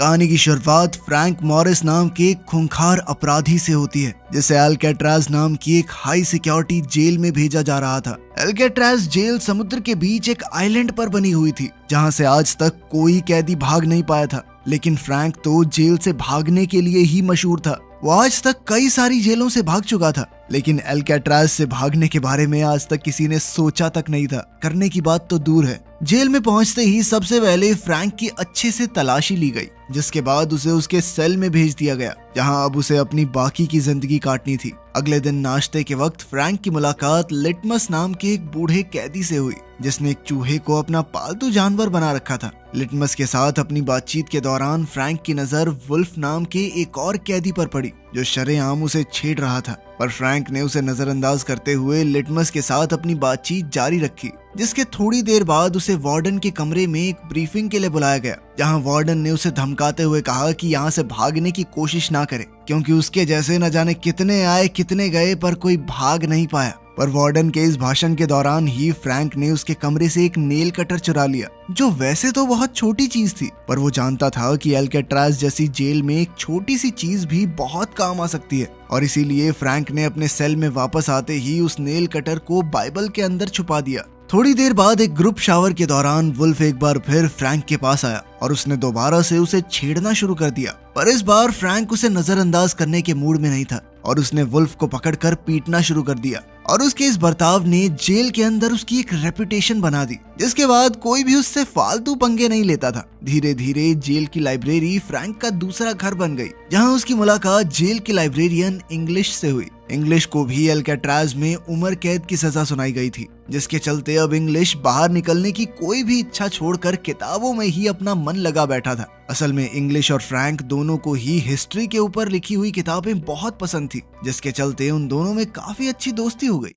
कहानी की शुरुआत फ्रैंक मॉरिस नाम के एक खूंखार अपराधी से होती है, जिसे अल्काट्राज नाम की एक हाई सिक्योरिटी जेल में भेजा जा रहा था। अल्काट्राज जेल समुद्र के बीच एक आइलैंड पर बनी हुई थी, जहां से आज तक कोई कैदी भाग नहीं पाया था। लेकिन फ्रैंक तो जेल से भागने के लिए ही मशहूर था। वो आज तक कई सारी जेलों से भाग चुका था, लेकिन अल्काट्राज से भागने के बारे में आज तक किसी ने सोचा तक नहीं था। करने की बात तो दूर है। जेल में पहुंचते ही सबसे पहले फ्रैंक की अच्छे से तलाशी ली गई, जिसके बाद उसे उसके सेल में भेज दिया गया, जहां अब उसे अपनी बाकी की जिंदगी काटनी थी। अगले दिन नाश्ते के वक्त फ्रैंक की मुलाकात लिटमस नाम के एक बूढ़े कैदी से हुई, जिसने एक चूहे को अपना पालतू जानवर बना रखा था। लिटमस के साथ अपनी बातचीत के दौरान फ्रैंक की नजर वुल्फ नाम के एक और कैदी पर पड़ी, जो शरेआम उसे छेड़ रहा था। पर फ्रैंक ने उसे नजरअंदाज करते हुए लिटमस के साथ अपनी बातचीत जारी रखी, जिसके थोड़ी देर बाद उसे वार्डन के कमरे में एक ब्रीफिंग के लिए बुलाया गया, जहां वार्डन ने उसे धमकाते हुए कहा कि यहाँ से भागने की कोशिश ना करे, क्योंकि उसके जैसे न जाने कितने आए कितने गए पर कोई भाग नहीं पाया। पर वार्डन के इस भाषण के दौरान ही फ्रैंक ने उसके कमरे से एक नेल कटर चुरा लिया, जो वैसे तो बहुत छोटी चीज थी, पर वो जानता था कि अल्काट्राज जैसी जेल में एक छोटी सी चीज भी बहुत काम आ सकती है। और इसीलिए फ्रैंक ने अपने सेल में वापस आते ही उस नेल कटर को बाइबल के अंदर छुपा दिया। थोड़ी देर बाद एक ग्रुप शावर के दौरान वुल्फ एक बार फिर फ्रैंक के पास आया और उसने दोबारा से उसे छेड़ना शुरू कर दिया। पर इस बार फ्रैंक उसे नजरअंदाज करने के मूड में नहीं था और उसने वुल्फ को पकड़कर पीटना शुरू कर दिया। और उसके इस बर्ताव ने जेल के अंदर उसकी एक रेपुटेशन बना दी, जिसके बाद कोई भी उससे फालतू पंगे नहीं लेता था। धीरे धीरे जेल की लाइब्रेरी फ्रैंक का दूसरा घर बन गई, जहां उसकी मुलाकात जेल के लाइब्रेरियन इंग्लिश से हुई। इंग्लिश को भी अल्काट्राज में उम्र कैद की सजा सुनाई गई थी, जिसके चलते अब इंग्लिश बाहर निकलने की कोई भी इच्छा छोड़कर किताबों में ही अपना मन लगा बैठा था। असल में इंग्लिश और फ्रैंक दोनों को ही हिस्ट्री के ऊपर लिखी हुई किताबें बहुत पसंद थी, जिसके चलते उन दोनों में काफी अच्छी दोस्ती हो गई।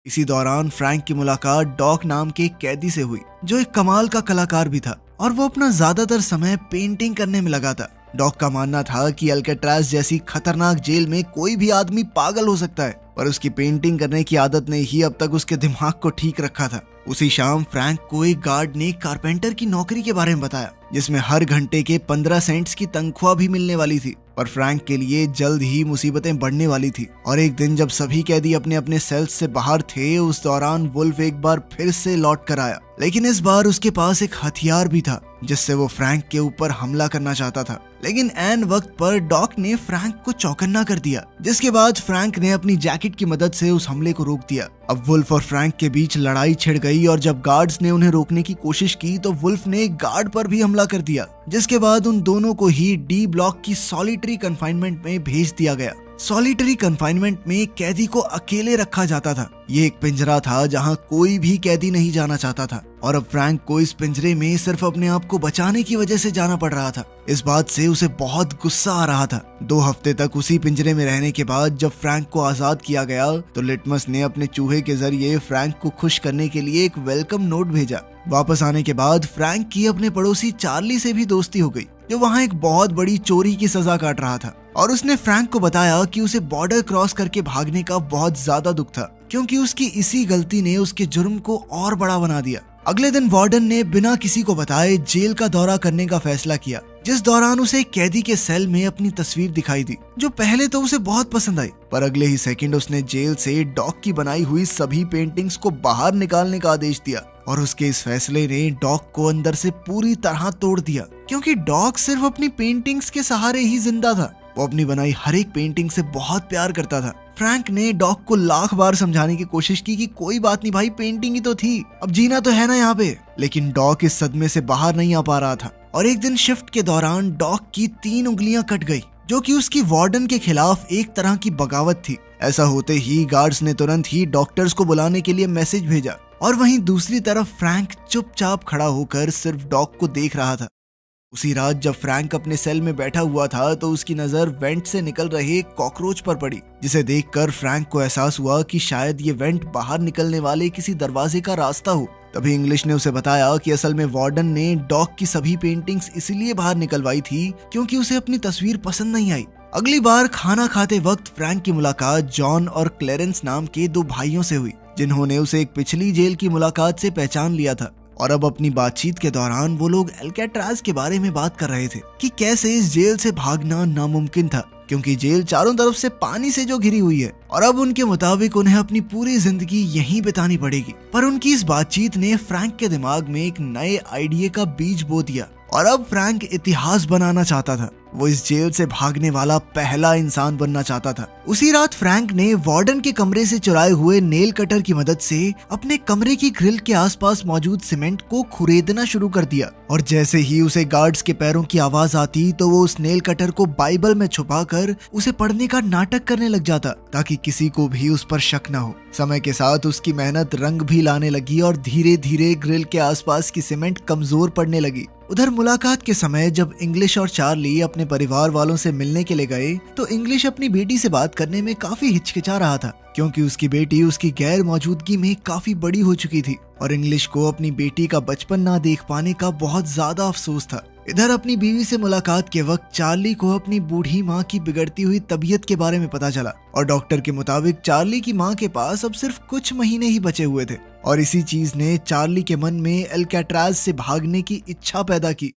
इसी दौरान फ्रैंक की मुलाकात डॉक नाम के एक कैदी से हुई, जो एक कमाल का कलाकार भी था और वो अपना ज्यादातर समय पेंटिंग करने में लगा था। डॉक का मानना था कि अल्काट्राज जैसी खतरनाक जेल में कोई भी आदमी पागल हो सकता है, पर उसकी पेंटिंग करने की आदत ने ही अब तक उसके दिमाग को ठीक रखा था। उसी शाम फ्रैंक को एक गार्ड ने कारपेंटर की नौकरी के बारे में बताया, जिसमें हर घंटे के 15 सेंट्स की तनख्वाह भी मिलने वाली थी। पर फ्रैंक के लिए जल्द ही मुसीबतें बढ़ने वाली थी और एक दिन जब सभी कैदी अपने अपने सेल्स से बाहर थे, उस दौरान वुल्फ एक बार फिर से लौट कर आया। लेकिन इस बार उसके पास एक हथियार भी था, जिससे वो फ्रैंक के ऊपर हमला करना चाहता था। लेकिन ऐन वक्त पर डॉक ने फ्रैंक को चौकन्ना कर दिया, जिसके बाद फ्रैंक ने अपनी जैकेट की मदद से उस हमले को रोक दिया। अब वुल्फ और फ्रैंक के बीच लड़ाई छिड़ गई और जब गार्ड्स ने उन्हें रोकने की कोशिश की तो वुल्फ ने एक गार्ड पर भी हमला कर दिया, जिसके बाद उन दोनों को ही डी ब्लॉक की सॉलिटरी कन्फाइनमेंट में भेज दिया गया। सॉलिटरी कन्फाइनमेंट में कैदी को अकेले रखा जाता था। ये एक पिंजरा था जहां कोई भी कैदी नहीं जाना चाहता था और अब फ्रैंक को इस पिंजरे में सिर्फ अपने आप को बचाने की वजह से जाना पड़ रहा था। इस बात से उसे बहुत गुस्सा आ रहा था। 2 हफ्ते तक उसी पिंजरे में रहने के बाद जब फ्रैंक को आजाद किया गया तो लिटमस ने अपने चूहे के जरिए फ्रैंक को खुश करने के लिए एक वेलकम नोट भेजा। वापस आने के बाद फ्रैंक की अपने पड़ोसी चार्ली से भी दोस्ती हो गई, जो वहाँ एक बहुत बड़ी चोरी की सजा काट रहा था। और उसने फ्रैंक को बताया कि उसे बॉर्डर क्रॉस करके भागने का बहुत ज्यादा दुख था, क्योंकि उसकी इसी गलती ने उसके जुर्म को और बड़ा बना दिया। अगले दिन वार्डन ने बिना किसी को बताए जेल का दौरा करने का फैसला किया, जिस दौरान उसे एक कैदी के सेल में अपनी तस्वीर दिखाई दी, जो पहले तो उसे बहुत पसंद आई। पर अगले ही सेकंड उसने जेल से डॉक की बनाई हुई सभी पेंटिंग्स को बाहर निकालने का आदेश दिया और उसके इस फैसले ने डॉक को अंदर से पूरी तरह तोड़ दिया, क्योंकि डॉक सिर्फ अपनी पेंटिंग्स के सहारे ही जिंदा था। वो अपनी बनाई हर एक पेंटिंग से बहुत प्यार करता था। फ्रैंक ने डॉक को लाख बार समझाने की कोशिश की कि कोई बात नहीं भाई, पेंटिंग ही तो थी, अब जीना तो है ना यहाँ पे। लेकिन डॉक इस सदमे से बाहर नहीं आ पा रहा था और एक दिन शिफ्ट के दौरान डॉक की 3 उंगलियां कट गई, जो कि उसकी वार्डन के खिलाफ एक तरह की बगावत थी। ऐसा होते ही गार्ड्स ने तुरंत ही डॉक्टर्स को बुलाने के लिए मैसेज भेजा और वहीं दूसरी तरफ फ्रैंक चुपचाप खड़ा होकर सिर्फ डॉक को देख रहा था। उसी रात जब फ्रैंक अपने सेल में बैठा हुआ था तो उसकी नजर वेंट से निकल रहे एक कॉकरोच पर पड़ी, जिसे देखकर फ्रैंक को एहसास हुआ कि शायद ये वेंट बाहर निकलने वाले किसी दरवाजे का रास्ता हो। तभी इंग्लिश ने उसे बताया कि असल में वार्डन ने डॉक की सभी पेंटिंग्स इसलिए बाहर निकलवाई थी क्योंकि उसे अपनी तस्वीर पसंद नहीं आई। अगली बार खाना खाते वक्त फ्रैंक की मुलाकात जॉन और क्लेरेंस नाम के 2 भाइयों से हुई, जिन्होंने उसे एक पिछली जेल की मुलाकात से पहचान लिया था और अब अपनी बातचीत के दौरान वो लोग अल्काट्राज के बारे में बात कर रहे थे कि कैसे इस जेल से भागना नामुमकिन था, क्योंकि जेल चारों तरफ से पानी से जो घिरी हुई है और अब उनके मुताबिक उन्हें अपनी पूरी जिंदगी यहीं बितानी पड़ेगी। पर उनकी इस बातचीत ने फ्रैंक के दिमाग में एक नए आइडिया का बीज बो दिया और अब फ्रैंक इतिहास बनाना चाहता था। वो इस जेल से भागने वाला पहला इंसान बनना चाहता था। उसी रात फ्रैंक ने वार्डन के कमरे से चुराए हुए नेल कटर की मदद से अपने कमरे की ग्रिल के आसपास मौजूद सीमेंट को खुरेदना शुरू कर दिया और जैसे ही उसे गार्ड्स के पैरों की आवाज आती तो वो उस नेल कटर को बाइबल में छुपाकर उसे पढ़ने का नाटक करने लग जाता ताकि किसी को भी उस पर शक न हो। समय के साथ उसकी मेहनत रंग भी लाने लगी और धीरे धीरे ग्रिल के आसपास की सीमेंट कमजोर पड़ने लगी। उधर मुलाकात के समय जब इंग्लिश और चार्ली अपने परिवार वालों से मिलने के लिए गए तो इंग्लिश अपनी बेटी से बात करने में काफी हिचकिचा रहा था, क्योंकि उसकी बेटी उसकी गैर मौजूदगी में काफी बड़ी हो चुकी थी और इंग्लिश को अपनी बेटी का बचपन ना देख पाने का बहुत ज्यादा अफसोस था। इधर अपनी बीवी से मुलाकात के वक्त चार्ली को अपनी बूढ़ी माँ की बिगड़ती हुई तबीयत के बारे में पता चला और डॉक्टर के मुताबिक चार्ली की माँ के पास अब सिर्फ कुछ महीने ही बचे हुए थे और इसी चीज ने चार्ली के मन में अल्काट्राज से भागने की इच्छा पैदा की।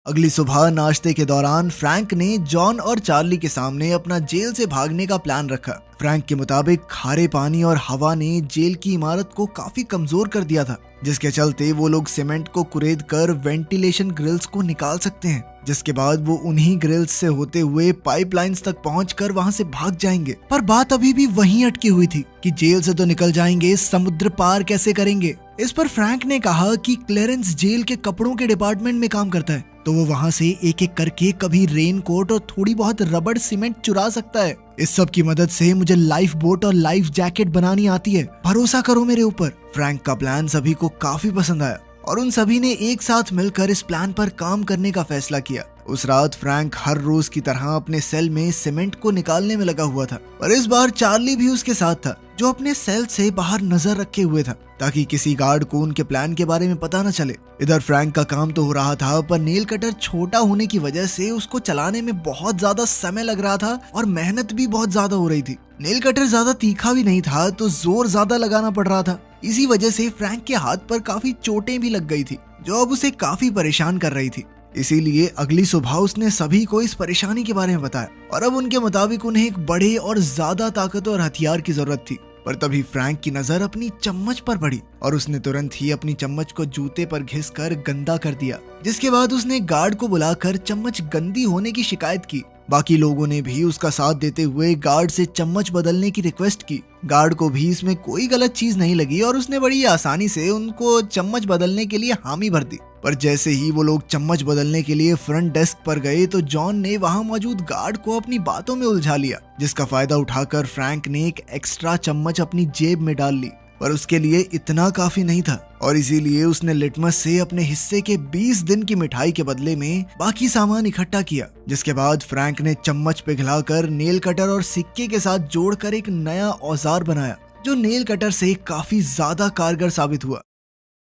अगली सुबह नाश्ते के दौरान फ्रैंक ने जॉन और चार्ली के सामने अपना जेल से भागने का प्लान रखा। फ्रैंक के मुताबिक खारे पानी और हवा ने जेल की इमारत को काफी कमजोर कर दिया था, जिसके चलते वो लोग सीमेंट को कुरेद कर वेंटिलेशन ग्रिल्स को निकाल सकते हैं, जिसके बाद वो उन्हीं ग्रिल्स से होते हुए पाइपलाइंस तक पहुंचकर वहां से भाग जाएंगे। पर बात अभी भी वहीं अटकी हुई थी कि जेल से तो निकल जाएंगे, समुद्र पार कैसे करेंगे। इस पर फ्रैंक ने कहा कि क्लेरेंस जेल के कपड़ों के डिपार्टमेंट में काम करता है, तो वो वहां से एक एक करके कभी रेन कोट और थोड़ी बहुत रबड़ सीमेंट चुरा सकता है। इस सब की मदद से मुझे लाइफ बोट और लाइफ जैकेट बनानी आती है, भरोसा करो मेरे ऊपर। फ्रैंक का प्लान सभी को काफी पसंद आया और उन सभी ने एक साथ मिलकर इस प्लान पर काम करने का फैसला किया। उस रात फ्रैंक हर रोज की तरह अपने सेल में सीमेंट को निकालने में लगा हुआ था, पर इस बार चार्ली भी उसके साथ था, जो अपने सेल से बाहर नजर रखे हुए था ताकि किसी गार्ड को उनके प्लान के बारे में पता न चले। इधर फ्रैंक का काम तो हो रहा था, पर नेल कटर छोटा होने की वजह से उसको चलाने में बहुत ज्यादा समय लग रहा था और मेहनत भी बहुत ज्यादा हो रही थी। नेल कटर ज्यादा तीखा भी नहीं था तो जोर ज्यादा लगाना पड़ रहा था। इसी वजह से फ्रैंक के हाथ पर काफी चोटें भी लग गई थी, जो अब उसे काफी परेशान कर रही थी। इसीलिए अगली सुबह उसने सभी को इस परेशानी के बारे में बताया और अब उनके मुताबिक उन्हें एक बड़े और ज्यादा ताकतवर हथियार की जरूरत थी। पर तभी फ्रैंक की नजर अपनी चम्मच पर पड़ी और उसने तुरंत ही अपनी चम्मच को जूते पर घिसकर गंदा कर दिया, जिसके बाद उसने गार्ड को बुलाकर चम्मच गंदी होने की शिकायत की। बाकी लोगों ने भी उसका साथ देते हुए गार्ड से चम्मच बदलने की रिक्वेस्ट की। गार्ड को भी इसमें कोई गलत चीज नहीं लगी और उसने बड़ी आसानी से उनको चम्मच बदलने के लिए हामी भर दी। पर जैसे ही वो लोग चम्मच बदलने के लिए फ्रंट डेस्क पर गए तो जॉन ने वहां मौजूद गार्ड को अपनी बातों में उलझा लिया, जिसका फायदा उठाकर फ्रैंक ने एक एक्स्ट्रा चम्मच अपनी जेब में डाल ली। पर उसके लिए इतना काफी नहीं था और इसीलिए उसने लिटमस से अपने हिस्से के 20 दिन की मिठाई के बदले में बाकी सामान इकट्ठा किया, जिसके बाद फ्रैंक ने चम्मच पिघलाकर नेल कटर और सिक्के के साथ जोड़कर एक नया औजार बनाया, जो नेल कटर से काफी ज्यादा कारगर साबित हुआ।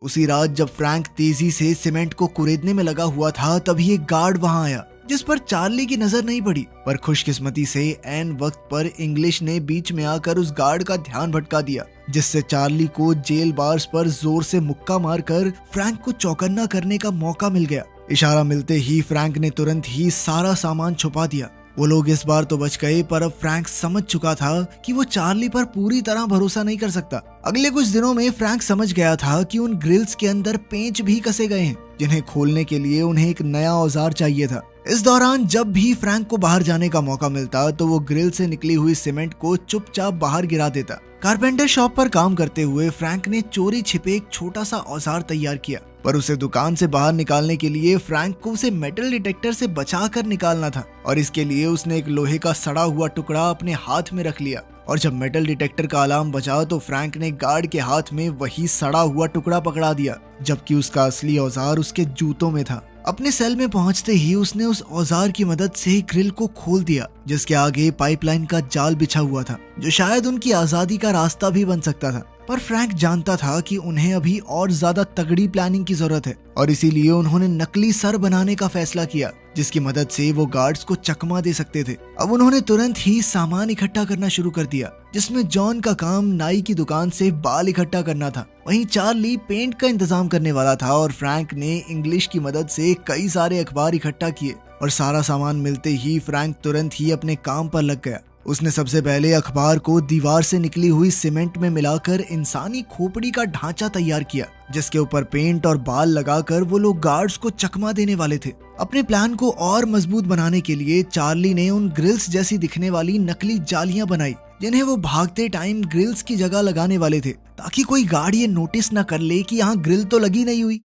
उसी रात जब फ्रैंक तेजी से सीमेंट को कुरेदने में लगा हुआ था, तभी एक गार्ड वहां आया, जिस पर चार्ली की नजर नहीं पड़ी। पर खुशकिस्मती से ऐन वक्त पर इंग्लिश ने बीच में आकर उस गार्ड का ध्यान भटका दिया, जिससे चार्ली को जेल बार्स पर जोर से मुक्का मारकर फ्रैंक को चौकन्ना करने का मौका मिल गया। इशारा मिलते ही फ्रैंक ने तुरंत ही सारा सामान छुपा दिया। वो लोग इस बार तो बच गए, पर अब फ्रैंक समझ चुका था कि वो चार्ली पर पूरी तरह भरोसा नहीं कर सकता। अगले कुछ दिनों में फ्रैंक समझ गया था कि उन ग्रिल्स के अंदर पेंच भी कसे गए हैं, जिन्हें खोलने के लिए उन्हें एक नया औजार चाहिए था। इस दौरान जब भी फ्रैंक को बाहर जाने का मौका मिलता तो वो ग्रिल से निकली हुई सीमेंट को चुपचाप बाहर गिरा देता। कारपेंटर शॉप पर काम करते हुए फ्रैंक ने चोरी छिपे एक छोटा सा औजार तैयार किया, पर उसे दुकान से बाहर निकालने के लिए फ्रैंक को उसे मेटल डिटेक्टर से बचाकर निकालना था और इसके लिए उसने एक लोहे का सड़ा हुआ टुकड़ा अपने हाथ में रख लिया। और जब मेटल डिटेक्टर का अलार्म बजा तो फ्रैंक ने गार्ड के हाथ में वही सड़ा हुआ टुकड़ा पकड़ा दिया, जबकि उसका असली औजार उसके जूतों में था। अपने सेल में पहुंचते ही उसने उस औजार की मदद से ग्रिल को खोल दिया, जिसके आगे पाइपलाइन का जाल बिछा हुआ था, जो शायद उनकी आजादी का रास्ता भी बन सकता था। पर फ्रैंक जानता था कि उन्हें अभी और ज्यादा तगड़ी प्लानिंग की जरूरत है और इसीलिए उन्होंने नकली सर बनाने का फैसला किया, जिसकी मदद से वो गार्ड्स को चकमा दे सकते थे। अब उन्होंने तुरंत ही सामान इकट्ठा करना शुरू कर दिया, जिसमें जॉन का काम नाई की दुकान से बाल इकट्ठा करना था। वहीं चार्ली पेंट का इंतजाम करने वाला था और फ्रैंक ने इंग्लिश की मदद से कई सारे अखबार इकट्ठा किए। और सारा सामान मिलते ही फ्रैंक तुरंत ही अपने काम पर लग गया। उसने सबसे पहले अखबार को दीवार से निकली हुई सीमेंट में मिलाकर इंसानी खोपड़ी का ढांचा तैयार किया, जिसके ऊपर पेंट और बाल लगाकर वो लोग गार्ड्स को चकमा देने वाले थे। अपने प्लान को और मजबूत बनाने के लिए चार्ली ने उन ग्रिल्स जैसी दिखने वाली नकली जालियां बनाई, जिन्हें वो भागते टाइम ग्रिल्स की जगह लगाने वाले थे, ताकि कोई गार्ड ये नोटिस न कर ले कि यहाँ ग्रिल तो लगी नहीं हुई।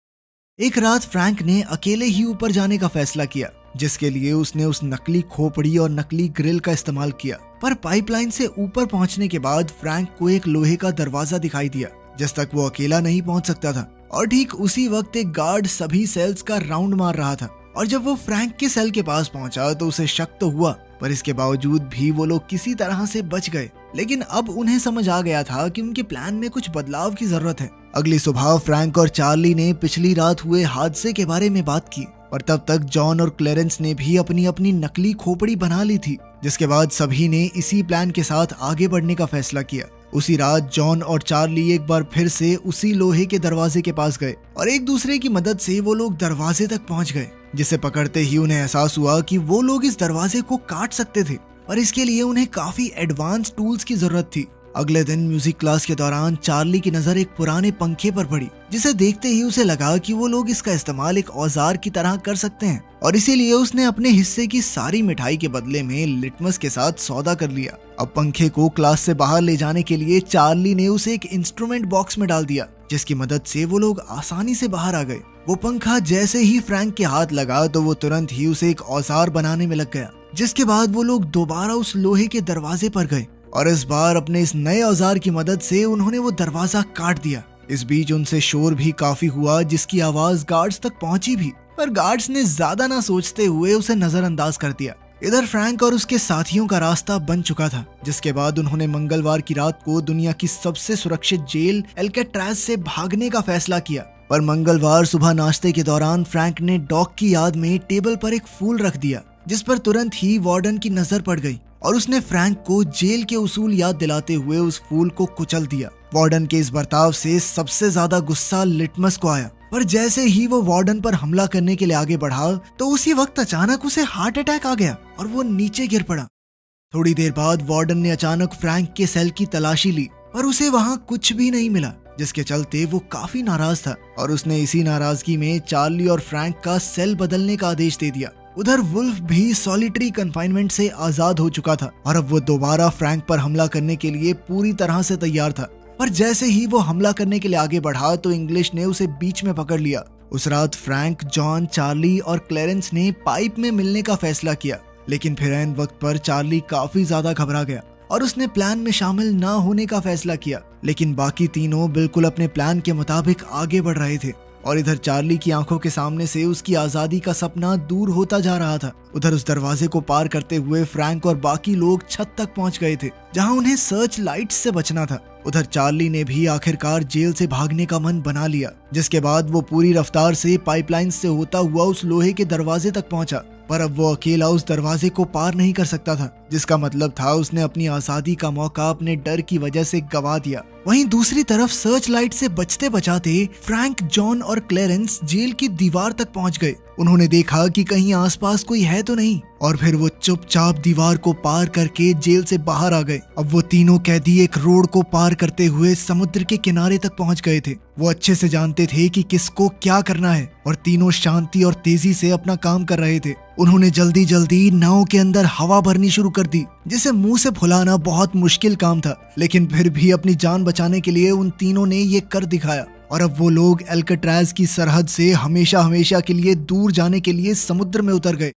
एक रात फ्रैंक ने अकेले ही ऊपर जाने का फैसला किया, जिसके लिए उसने उस नकली खोपड़ी और नकली ग्रिल का इस्तेमाल किया। पर पाइपलाइन से ऊपर पहुंचने के बाद फ्रैंक को एक लोहे का दरवाजा दिखाई दिया, जिस तक वो अकेला नहीं पहुंच सकता था। और ठीक उसी वक्त एक गार्ड सभी सेल्स का राउंड मार रहा था। और जब वो फ्रैंक के सेल के पास पहुंचा तो उसे शक तो हुआ, पर इसके बावजूद भी वो लोग किसी तरह से बच गए। लेकिन अब उन्हें समझ आ गया था कि उनके प्लान में कुछ बदलाव की जरूरत है। अगली सुबह फ्रैंक और चार्ली ने पिछली रात हुए हादसे के बारे में बात की, और तब तक जॉन और क्लेरेंस ने भी अपनी अपनी नकली खोपड़ी बना ली थी, जिसके बाद सभी ने इसी प्लान के साथ आगे बढ़ने का फैसला किया। उसी रात जॉन और चार्ली एक बार फिर से उसी लोहे के दरवाजे के पास गए और एक दूसरे की मदद से वो लोग दरवाजे तक पहुंच गए, जिसे पकड़ते ही उन्हें एहसास हुआ कि वो लोग इस दरवाजे को काट सकते थे, और इसके लिए उन्हें काफी एडवांस टूल्स की जरूरत थी। अगले दिन म्यूजिक क्लास के दौरान चार्ली की नजर एक पुराने पंखे पर पड़ी, जिसे देखते ही उसे लगा कि वो लोग इसका इस्तेमाल एक औजार की तरह कर सकते हैं, और इसीलिए उसने अपने हिस्से की सारी मिठाई के बदले में लिटमस के साथ सौदा कर लिया। अब पंखे को क्लास से बाहर ले जाने के लिए चार्ली ने उसे एक इंस्ट्रूमेंट बॉक्स में डाल दिया, जिसकी मदद से वो लोग आसानी से बाहर आ गए। वो पंखा जैसे ही फ्रैंक के हाथ लगा तो वो तुरंत ही उसे एक औजार बनाने में लग गया, जिसके बाद वो लोग दोबारा उस लोहे के दरवाजे पर गए, और इस बार अपने इस नए औजार की मदद से उन्होंने वो दरवाजा काट दिया। इस बीच उनसे शोर भी काफी हुआ, जिसकी आवाज गार्ड्स तक पहुंची भी, पर गार्ड्स ने ज्यादा ना सोचते हुए उसे नजरअंदाज कर दिया। इधर फ्रैंक और उसके साथियों का रास्ता बन चुका था, जिसके बाद उन्होंने मंगलवार की रात को दुनिया की सबसे सुरक्षित जेल एल्केट्राज से भागने का फैसला किया। पर मंगलवार सुबह नाश्ते के दौरान फ्रैंक ने डॉग की याद में टेबल पर एक फूल रख दिया, जिस पर तुरंत ही वार्डन की नजर पड़ गई, और उसने फ्रैंक को जेल के उसूल याद दिलाते हुए उस फूल को कुचल दिया। वार्डन के इस बर्ताव से सबसे ज्यादा गुस्सा लिटमस को आया, पर जैसे ही वो वार्डन पर हमला करने के लिए आगे बढ़ा तो उसी वक्त अचानक उसे हार्ट अटैक आ गया और वो नीचे गिर पड़ा। थोड़ी देर बाद वार्डन ने अचानक फ्रैंक के सेल की तलाशी ली, पर उसे वहाँ कुछ भी नहीं मिला, जिसके चलते वो काफी नाराज था, और उसने इसी नाराजगी में चार्ली और फ्रैंक का सेल बदलने का आदेश दे दिया। उधर वुल्फ भी सॉलिटरी कन्फाइनमेंट से आजाद हो चुका था, और अब वो दोबारा फ्रैंक पर हमला करने के लिए पूरी तरह से तैयार था। पर जैसे ही वो हमला करने के लिए आगे बढ़ा तो इंग्लिश ने उसे बीच में पकड़ लिया। उस रात फ्रैंक, जॉन, चार्ली और क्लेरेंस ने पाइप में मिलने का फैसला किया, लेकिन फिर ऐन वक्त पर चार्ली काफी ज्यादा घबरा गया और उसने प्लान में शामिल ना होने का फैसला किया। लेकिन बाकी तीनों बिल्कुल अपने प्लान के मुताबिक आगे बढ़ रहे थे, और इधर चार्ली की आंखों के सामने से उसकी आजादी का सपना दूर होता जा रहा था। उधर उस दरवाजे को पार करते हुए फ्रैंक और बाकी लोग छत तक पहुंच गए थे, जहां उन्हें सर्च लाइट्स से बचना था। उधर चार्ली ने भी आखिरकार जेल से भागने का मन बना लिया, जिसके बाद वो पूरी रफ्तार से पाइपलाइन से होता हुआ उस लोहे के दरवाजे तक पहुंचा। पर अब वो अकेला उस दरवाजे को पार नहीं कर सकता था, जिसका मतलब था उसने अपनी आजादी का मौका अपने डर की वजह से गवा दिया। वहीं दूसरी तरफ सर्च लाइट से बचते बचाते फ्रैंक, जॉन और क्लेरेंस जेल की दीवार तक पहुंच गए। उन्होंने देखा कि कहीं आसपास कोई है तो नहीं, और फिर वो चुपचाप दीवार को पार करके जेल से बाहर आ गए। अब वो तीनों कैदी एक रोड को पार करते हुए समुद्र के किनारे तक पहुंच गए थे। वो अच्छे से जानते थे कि किसको क्या करना है, और तीनों शांति और तेजी से अपना काम कर रहे थे। उन्होंने जल्दी जल्दी नाव के अंदर हवा भरनी शुरू कर दी, जिसे मुंह से फुलाना बहुत मुश्किल काम था, लेकिन फिर भी अपनी जान बचाने के लिए उन तीनों ने ये कर दिखाया। और अब वो लोग एल्केट्राज की सरहद से हमेशा हमेशा के लिए दूर जाने के लिए समुद्र में उतर गए।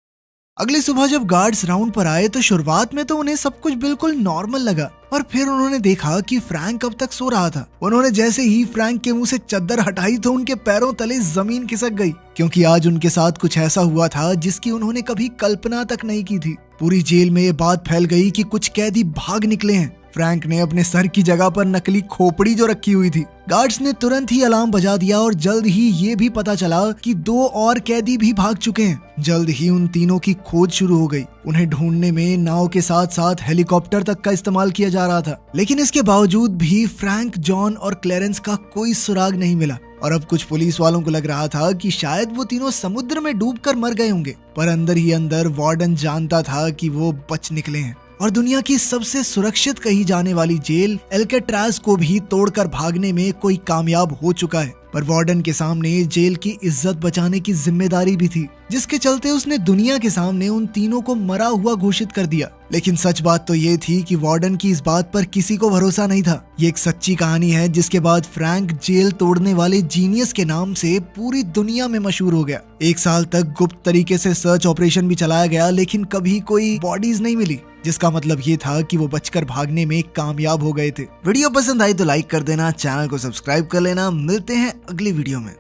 अगली सुबह जब गार्ड्स राउंड पर आए तो शुरुआत में तो उन्हें सब कुछ बिल्कुल नॉर्मल लगा, और फिर उन्होंने देखा कि फ्रैंक अब तक सो रहा था। उन्होंने जैसे ही फ्रैंक के मुंह से चद्दर हटाई तो उनके पैरों तले जमीन खिसक गई, क्योंकि आज उनके साथ कुछ ऐसा हुआ था जिसकी उन्होंने कभी कल्पना तक नहीं की थी। पूरी जेल में ये बात फैल गई कि कुछ कैदी भाग निकले हैं, फ्रैंक ने अपने सर की जगह पर नकली खोपड़ी जो रखी हुई थी। गार्ड्स ने तुरंत ही अलार्म बजा दिया और जल्द ही ये भी पता चला कि 2 और कैदी भी भाग चुके हैं। जल्द ही उन तीनों की खोज शुरू हो गई। उन्हें ढूंढने में नाव के साथ साथ हेलीकॉप्टर तक का इस्तेमाल किया जा रहा था, लेकिन इसके बावजूद भी फ्रैंक, जॉन और क्लेरेंस का कोई सुराग नहीं मिला। और अब कुछ पुलिस वालों को लग रहा था कि शायद वो तीनों समुद्र में डूबकर मर गए होंगे, पर अंदर ही अंदर वार्डन जानता था कि वो बच निकले हैं और दुनिया की सबसे सुरक्षित कही जाने वाली जेल एल्केट्राज को भी तोड़कर भागने में कोई कामयाब हो चुका है। पर वार्डन के सामने जेल की इज्जत बचाने की जिम्मेदारी भी थी, जिसके चलते उसने दुनिया के सामने उन तीनों को मरा हुआ घोषित कर दिया। लेकिन सच बात तो ये थी कि वार्डन की इस बात पर किसी को भरोसा नहीं था। ये एक सच्ची कहानी है जिसके बाद फ्रैंक जेल तोड़ने वाले जीनियस के नाम से पूरी दुनिया में मशहूर हो गया। 1 साल तक गुप्त तरीके से सर्च ऑपरेशन भी चलाया गया, लेकिन कभी कोई बॉडीज नहीं मिली, जिसका मतलब ये था कि वो बचकर भागने में कामयाब हो गए थे। वीडियो पसंद आई तो लाइक कर देना, चैनल को सब्सक्राइब कर लेना। मिलते हैं अगली वीडियो में।